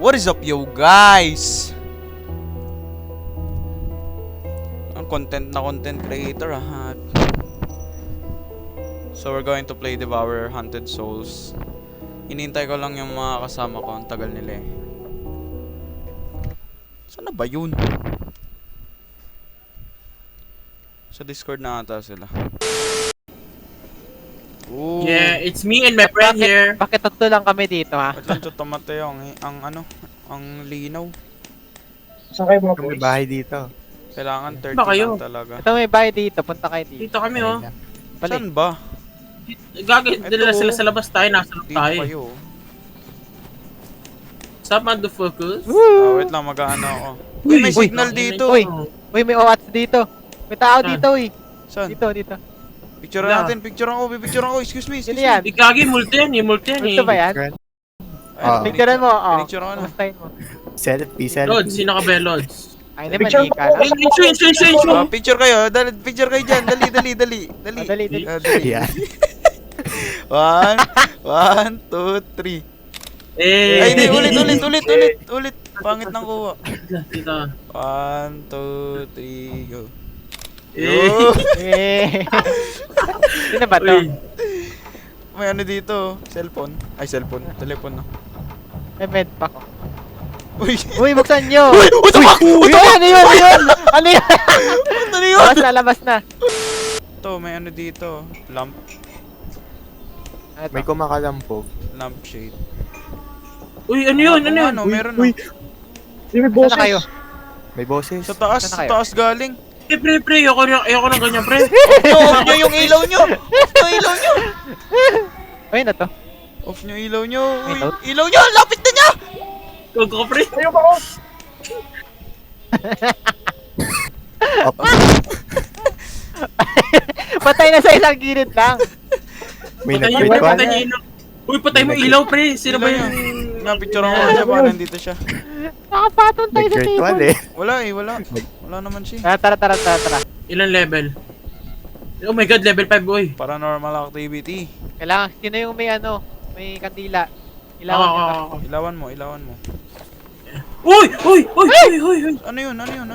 What is up, yo guys? Ang content creator ha. So we're going to play Devour Hunted Souls. Hinihintay ko lang yung mga kasama ko. Ang tagal nila eh. Saan na ba yun? Sa Discord na ata sila. Ooh. Yeah, it's me and my friend here. Bakit tatlo lang kami dito, ha? Ba't lang ito tumatay ang linaw? Saan kayo mga May boys? bahay dito. Kailangan 30 Ba kayo? lang talaga. Ito may bahay dito, punta kayo dito. Dito kami, oh. Balik. Saan ba? Gagawin nila sila sa labas tayo, nasa loob Dito tayo. kayo. Stop on the focus. Wait lang, mag-ano ako. Uy, may Uy, signal dito. Uy, uy, may OATS dito. May tao dito, uy. Saan? Dito, dito. Picture Wala. natin, picture ako, excuse me. Sino yan? Di kagi, multi yan eh. Gusto ba yan? Ah. Picturean mo, oh. Pinicture ako na. Kumustahin mo. Selfie. Lods, sino ka ba, Lods? Ay, naman, di ka. Ay, intro. Picture kayo, picture kayo dyan, dali. Dali. Yeah. One, two, three. Ay, di, ulit. Pangit ng kuha. Dito. 1, 2, 3, go. Eh. Sino ba to? Uy, May ano dito, cellphone. Ay, cellphone, telephone na. May med pa ko. Uy, Uy, buksan nyo! what the fuck? Uy, ano yun? Ano yun? Ano yun? Labas na. Ito, may ano dito, lamp May kumakalampog. shade. uy, ano yun? Ano, meron na. May Saan boses. na kayo? May boses. Sa taas, Saan na kayo? galing. Pre, ayoko ng ganyan, pre. Off nyo yung ilaw nyo! Uy, na to. Off nyo ilaw nyo! Uy, Ilaw? ilaw nyo! Lapit na nyo! Gogo, pre. Ayaw ba ako? Patay na sa isang gilid lang. May Patay nag-ritual. niyo ilaw. Uy, patay mo ilaw, pre. Sino ba Ilaw yun? Napicture ako siya pa, nandito siya. Nakapatong tayo sa Nag-ritual table. eh. Wala. Wala naman siya. Tara. Ilan level? Oh my god, level 5, boy. Paranormal activity. Kailangan, sino yung may ano, may kandila. Oo, Ilawan nyo to. oo. Ilawan mo. Uy! Ano yun? Yung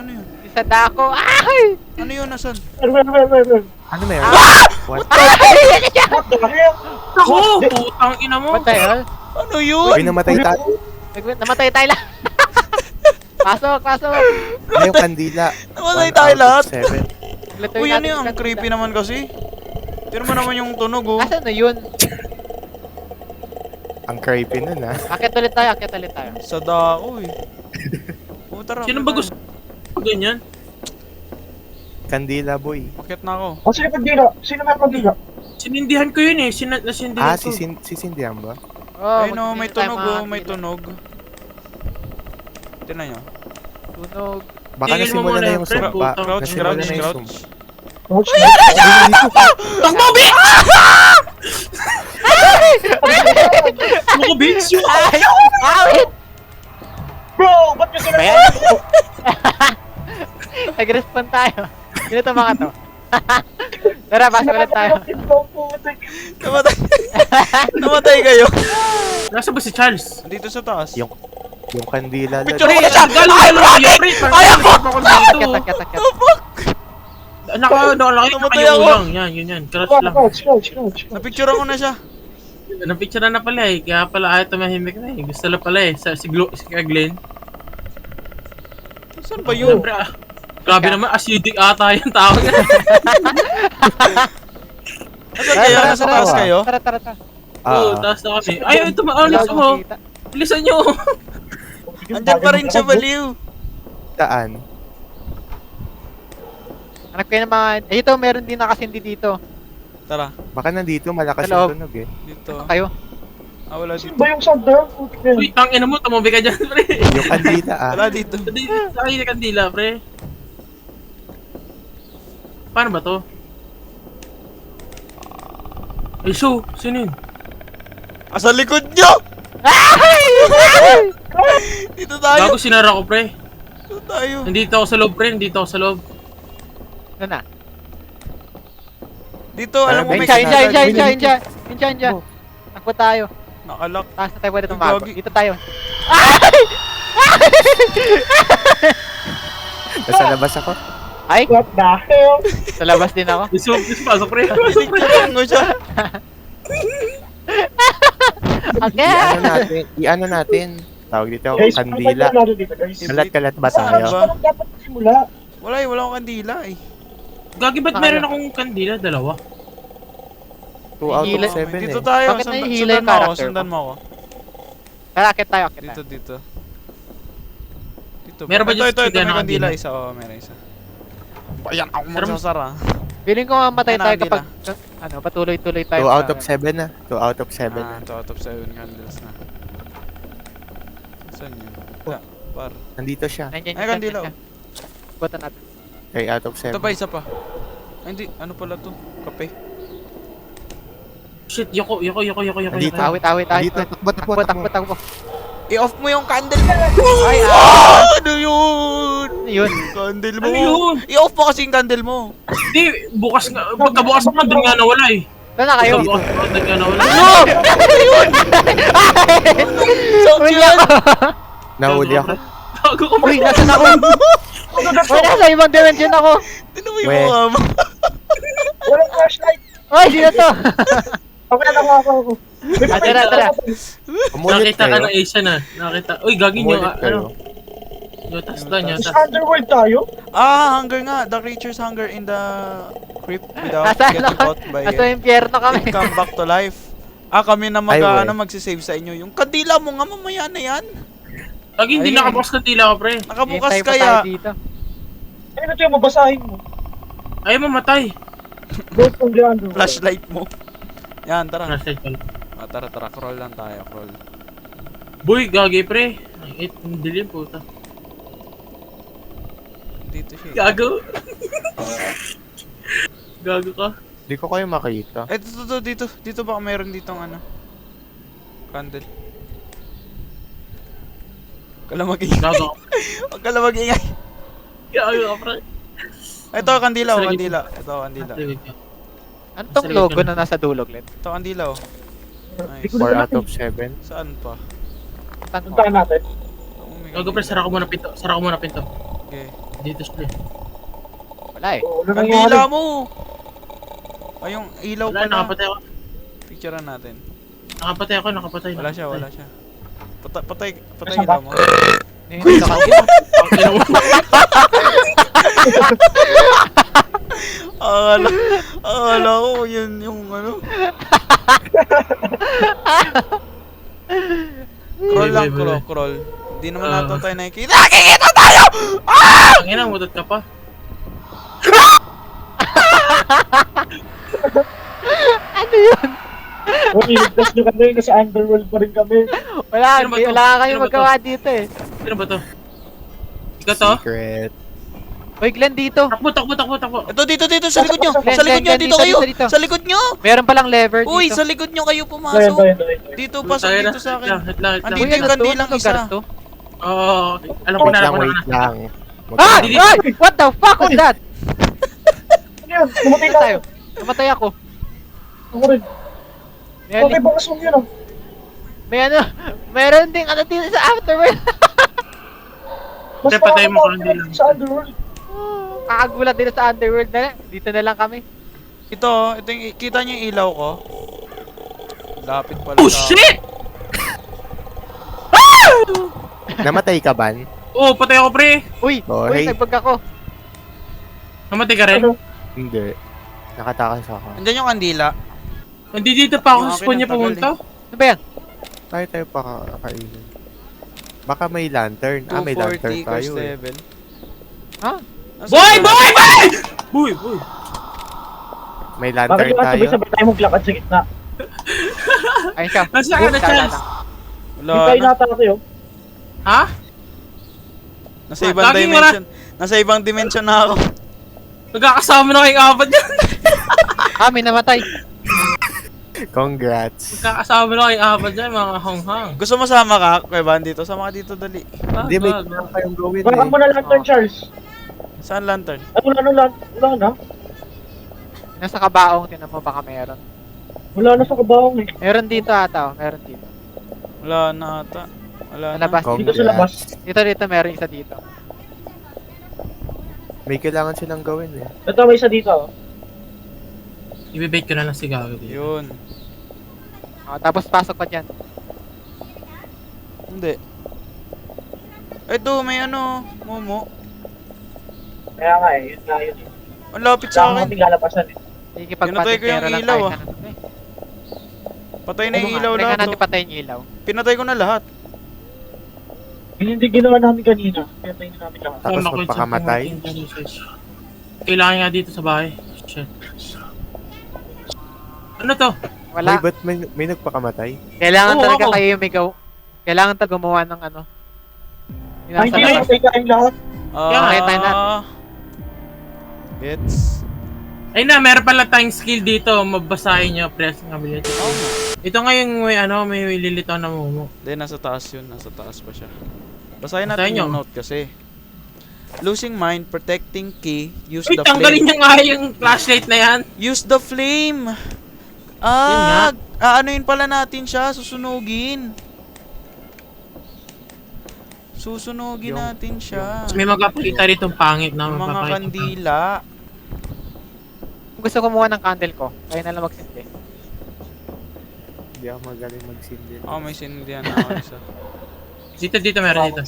sa dako. Ay! Ano yun? Nasaan? Ano meron? What? Ay! What the hell? Ako! Putang ina mo. Patay, oh. Ano yun? Uy, namatay tayo. Namatay tayo lang. Pasok. Ano yung kandila? Namatay 1 tayo out of lahat. 7. Lutuin Uy, ano natin yun? Ang yung creepy kandila. naman kasi. Tira mo naman yung tunog oh. Asan na yun? Ang creepy nun ah. Akit ulit tayo. Sa dako eh. Tara. Sino ba gusto ganyan? Kandila boy. Akit na ako. O, sino kandila? Sino may kandila? Sinindihan ko yun eh. Nasindihan Ah, ko. sisindihan ba? Oh, Ay no, may tunog oh. May tunog. Tingnan nyo. Tunog. Baka Tigil mo nasimula muna na yung yung friend, sumpa. putang. Crouch. Nasimula na yung sumpa. Ouch. Takbo, bitch! Ako, bitch! Ay! Awit! Bro, ba't nyo sila? Ayan. Nag-respond tayo. Sino to mga to? Tara, pasok ulit tayo. Namatay kayo. Nasa ba si Charles? Dito sa taas. Yung kandila Picture lang. ko na siya. Galing ka lang yun, pre! Ayaw ko! Akit. Nakalaki na Namatay kayo ako. ulang. Yan. Crouch lang. Crouch. Napicture ko na siya. Napicture na pala eh. Kaya pala ayaw tumahimik na eh. Gusto na pala eh. Si Glenn. Saan ba yun? Siyempre, grabe naman. Acidic ata yung tao niya. Nasaan kayo? Nasa taas kayo? Tara. Oo, taas na kami. Ay, ito maalis mo. Bilisan nyo. Andyan pa rin siya, baliw. Saan? Hanap kayo ng mga... Ito, meron din nakasindi dito. Tara, Baka nandito malakas Sa loob. yung tunog eh. dito. Kayo. Wala Sino dito. ba yung sound na? Uy, tangin mo. Tumubi ka dyan, pre. Yung kandila ah. Wala dito. Ay, kandila, pre. Paano ba to? Ay, so, sino yun? Sa likod nyo! Dito tayo. Bago sinara ko, pre. Dito tayo. Nandito ako sa loob, pre. Nandito ako sa loob. Ano na? Dito, alam mo Ay, may siya. Insya. Takbo tayo. Nakalak. Taas na tayo pwede Ay, tumago. gagi. Dito tayo. Nasa labas ako. Ay, What the hell? sa labas din ako. Pasok pre. Pasok pre. Pinicturean ko siya. Okay. I-ano natin. Tawag dito, Guys, kandila. ano natin dito, guys? Kalat-kalat ba Saan tayo? ba? Ano dapat simula? Wala eh, wala akong kandila eh. Gagi, ba't meron akong kandila? Dalawa. 2 out Hila- of 7 Dito eh. tayo. Bakit Sundan, nahihila sundan yung mo ako. character Sundan mo ako. Tara, akit tayo, akit Dito, tayo. dito. Dito. Meron ba ito, dyan ito, sa ito, may na kandila kandila? isa. Oo, meron isa. Ayan, ako magsasara. Feeling ko mamatay Ay, tayo nakandila. kapag ano, patuloy-tuloy tayo. 2 out sa- of 7 na. 2 out of 7 Ah, na. 2 out of 7 candles na. Saan yun? Wala, par. Nandito siya. Nandiyan Ay, yan, kandila, nandiyan yan. Butan natin. 3 out of 7. Ito pa, isa pa. Ay, hindi. Ano pala to? Kape. Shit, yoko. Nandito. Awit. Dito, Takbo. I-off mo yung candle mo! Ay, Ano yun? Ano yun? Candle mo! Ano yun? I-off mo kasi yung candle mo! Hindi, bukas nga. Pagkabukas mo, doon nga nawala eh. Saan na kayo? Pagkabukas mo, doon nga nawala. Sound Uy, yun! ako! Nahuli ako. Gago ko. Uy, nasan ako? Uy, nasa ibang dimension ako! Tinan mo yung Weh. mukha mo. Walang flashlight. Uy, sino to? Okay na ako. Ah, tara. Umulit Nakita ka kayo. ng Asia na. Nakita. Uy, gagin yung Umulit kayo. Yotas doon, Sa yotas. underworld tayo? Ah, hunger nga. The creatures hunger in the crypt without Nasaan getting ako? caught by Nasa it. impyerno kami. It come back to life. Ah, kami na Ay, weh. magsisave sa inyo. Yung kandila mo nga mamaya na yan. Gagi, hindi Ayun. nakabukas ng tila ko, pre. Nakabukas Hintay pa kaya. tayo dito. Ano ito yung mabasahin mo? Ayaw mamatay. Ghost from the underworld. Flashlight mo. Yan, tara. Flashlight pala. Ah, tara. Crawl lang tayo. Crawl. Boy, gagi, pre. Ay, dilim puta. Dito siya. eh. Gago. Gago ka. Hindi ko kayo makita. Eh, dito. Dito baka meron ditong ano. Candle. Huwag ka lang mag-ingay. Gago. Huwag ka lang mag-ingay. Gago ka, pre. Ito, kandila. Sarili. Kandila. Ito, kandila. Ano tong logo na nasa dulo, Glenn? Ito, kandila. Oh. Hindi Nice. ko 4 na out of 7. Saan pa? Saan mo? Puntahan natin. Oh, may Gago, pre. Sara ko muna pinto. Okay. Dito siya. Wala eh. Oo, wala Kandila nangyari. mo! Ay, yung ilaw Wala, pa na. nakapatay ako. Picturean natin. Nakapatay. Wala siya. Patay Nasaan ilaw ba? mo. Dito ka. Akala ko yun yung ano. Crawl lang, crawl. Hindi naman natin tayo nakikita. Nakikita tayo! Ang ina, mutot ka pa. Ano yun? Uy, ligtas nyo kami. Nasa underworld pa rin kami. Wala, Sino ba to? wala ka kayo Sino ba to? magawa dito eh. Sino ba to? Ikaw to? Secret. Uy, Glenn, dito. Takbo. Ito, dito, sa likod nyo. Glenn, Sa likod nyo, Glenn, dito dito, kayo. dito. Sa likod nyo. Meron palang lever Uy, dito. sa likod nyo kayo Doon. pumasok. Dito, pasok Tayo na. dito sa akin. Wait lang. Andito Uy, yung ano to? kandilang Anong lugar isa. to? Oo, alam ko Wait na. lang. Ah! Hindi. Ay! What the fuck was that? Ano yun? Namatay Ano na tayo? tayo. Namatay ako. Ako rin. May, Okay, bakas mo yun ah. meron ding ano dito sa afterworld. Mas Hindi, patay mo makakatawa kung hindi ka lang. Sa underworld. Kakagulat dito sa underworld na. Dito na lang kami. Ito yung, kita nyo yung ilaw ko? Lapit pala Oh, sa- shit! Namatay ka ban? Oh, patay ako, pre. Uy! Oh, Uy, hey. nagbag ako. Namatay ka rin? Ano? Hindi. Nakatakas ako. Andyan yung kandila. Hindi dito pa ako Yung sa akin spawn niya ang tagal pumunta. Ano ba yan? Tayo pa kakainin. Baka may lantern. May lantern 240 tayo course eh. level. Ha? Boy! Boy! May Bakit lantern naman tayo. sabay-sabay tayo maglakad sa gitna? Ayun siya. Nasaan ka na, Charles? Wala Hindi tayo na. nata kayo. Ha? Nasa ibang Laging dimension. Nasa ibang dimension na ako. Magkakasama na kayong apat yan. May namatay. Congrats. Magkakasama na kayong apat yan, mga honghang. Gusto mo sama ka, Kuya Van, dito? Sama ka dito, dali. Hindi, may kailangan kayong gawin Baka mo na lantern, Oh. Charles. Saan lantern? Ay, wala na. Nasa kabaong, tinan mo baka meron. Wala na sa kabaong eh. Meron dito ata, meron dito. Wala na ata. Wala na. Labas. Dito sa labas. Dito, meron isa dito. May kailangan silang gawin eh. Ito, may isa dito. Oh. Ibibait ko na lang si Gago dito. Yun. Tapos pasok pa dyan. Hindi. Ito, may ano, Momo. Kaya nga eh, yun nga yun. Ang lapit Sa sa akin akin. ating lalabasan eh. Pinatay ko yung ilaw, ah. Patay na yung ilaw Teka lahat. natin Oh. patayin yung ilaw. Pinatay ko na lahat. Yun hindi ginawa namin kanina. Kaya tayo namin lahat. Tapos Wala ko yung magpakamatay. Kailangan nga dito sa bahay. Shit. Ano to? Wala. Wait, ba't may nagpakamatay? Kailangan Oo, talaga ako. kayo yung kailangan talaga gumawa ng ano. Yung Ay, nasa hindi Ay, na labas. patay kayong lahat. Kaya nga, tayo na. Gets. Ay na, meron pala tayong skill dito. Mabasahin nyo, press ng ability. Ito nga yung may lilitaw na Momo. Hindi, nasa taas yun. Nasa taas pa siya. Basahin Basahin natin nyo. yung note kasi. Losing mind, protecting key, use Uy, the tanggalin flame. nyo nga yung flashlight na yan. Use the flame! Yun nga. Anuin pala natin siya, susunugin. Susunugin Yung- natin siya. May magpapakita rito pangit na Yung mga magpapakita. kandila. Kung gusto kumuha ng candle ko, kayo na lang magsindi. Hindi ako magaling magsindi. Oh, may sindihan na ako isa. Dito, meron dito.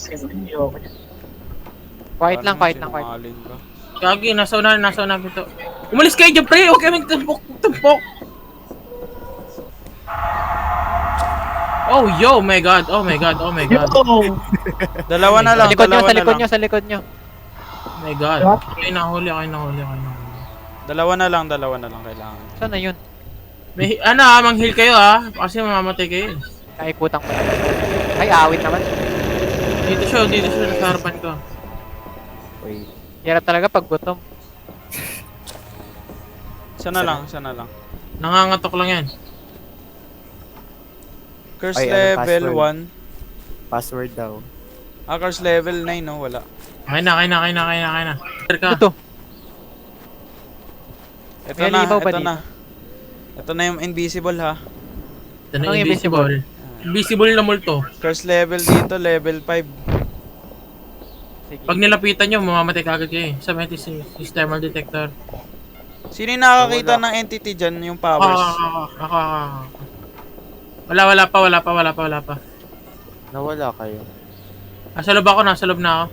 Quiet lang, Parang quiet lang, quiet. sinungaling ka. Kagi, nasa unahan ito. Umalis kayo dyan, pre! Huwag kayong tumpok. Oh, yo, my god, oh my god. Dalawa na Sa lang, likod nyo, dalawa sa na likod lang. nyo, sa likod nyo. Oh my god. What? Okay, nahuli. Dalawa na lang kailangan. Saan na yun? May, manghil kayo kasi mamamatay kayo. Naikutan ko lang. Ay, awit naman. Dito siya, sa harapan ko. Wait. Hirap talaga pag gutom. Sana lang. Nangangatok lang yan. Curse Ay, ano, level password? 1. Password daw. Curse level 9, no? Wala. Kaya na. Ka. Ito. Ito May na, libaw ba ito dito? na. Ito na yung invisible, ha? Ito na Anong invisible. Invisible na multo. Curse level dito, level 5. Sige. Pag nilapitan nyo, mamamatay kagad kayo. Sa may thermal detector. Sino yung nakakita ng entity dyan, yung powers? Ako. Wala pa. Nawala kayo. Nasa loob na ako.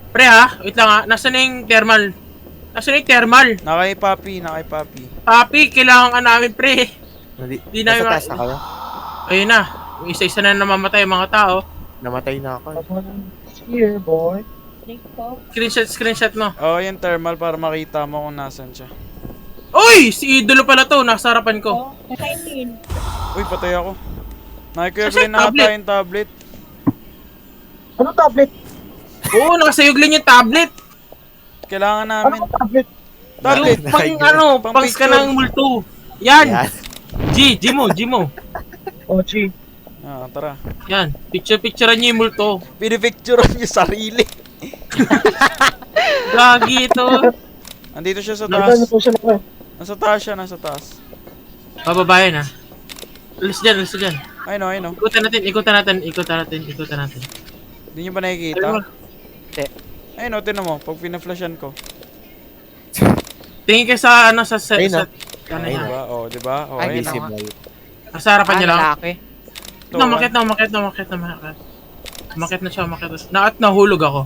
Pre wait lang Nasaan na yung thermal? Nakay Papi. Papi, kailangan ka namin pre. Di na Nasa yung- taas na kayo? Ayun na. Isa-isa na namamatay ang mga tao. Namatay na ako. Here, boy. Screenshot mo. Oh, yung thermal para makita mo kung nasan siya. Uy! Si idolo pala to. Nasa harapan ko. Uy, patay ako. Nakikuya Kasi na tablet. ata yung tablet. Ano tablet? Oo, nakasayog yung tablet. Kailangan Ano namin. tablet? Tablet! Yung pang Pang ka picture. ng multo. Yan! Yan. G mo. Oh, gee. Tara. Yan. Picturean niyo yung multo. Pinipicturean yung sarili. Gagi ito. Andito siya sa Nagdaan na taas. po siya na. Nasa taas siya, nasa taas. Bababayan Alis dyan. Ay no. Ikutan natin. Hindi nyo ba nakikita? Hindi. Ay no, tinan mo. Pag pinaflashan ko. Tingin kayo sa Ayun na. ano Ayun yan. Diba? Oh, diba? Oh, Ay, ayun. di Invisible. Nasa harapan niya lang. Lalaki. Ito, Umakit na. Umakit na siya. At nahulog ako.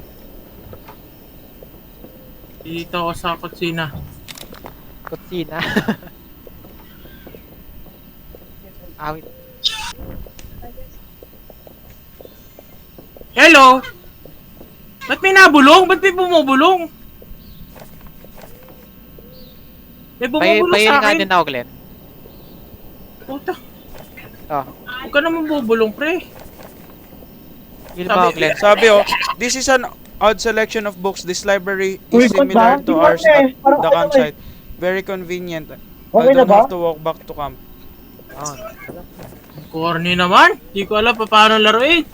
Dito ako sa kutsina. Kutsina. Awit. Hello? Ba't may nabulong? Ba't may bumubulong? May bumubulong Payin sa nga akin. din ako, Glenn. Puta. Oh. Huwag ka naman bubulong, pre. Heal ba ako, Sabi- Glenn? Sabi this is an odd selection of books. This library Uy, is similar ba't to ba? ours Di ba, at parang the ano campsite. Very convenient. I Okay na don't ba? have to walk back to camp. Oh. Corny naman. Di ko alam pa paano laruin.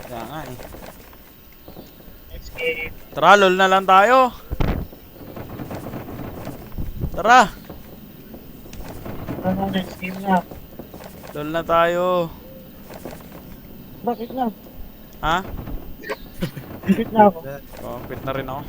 Kaya nga eh. Next game. Tara, lol na lang tayo. Tara, Ano, next game na. lol na tayo. bakit na? Ha? Quit na ako. Oh, quit na rin ako.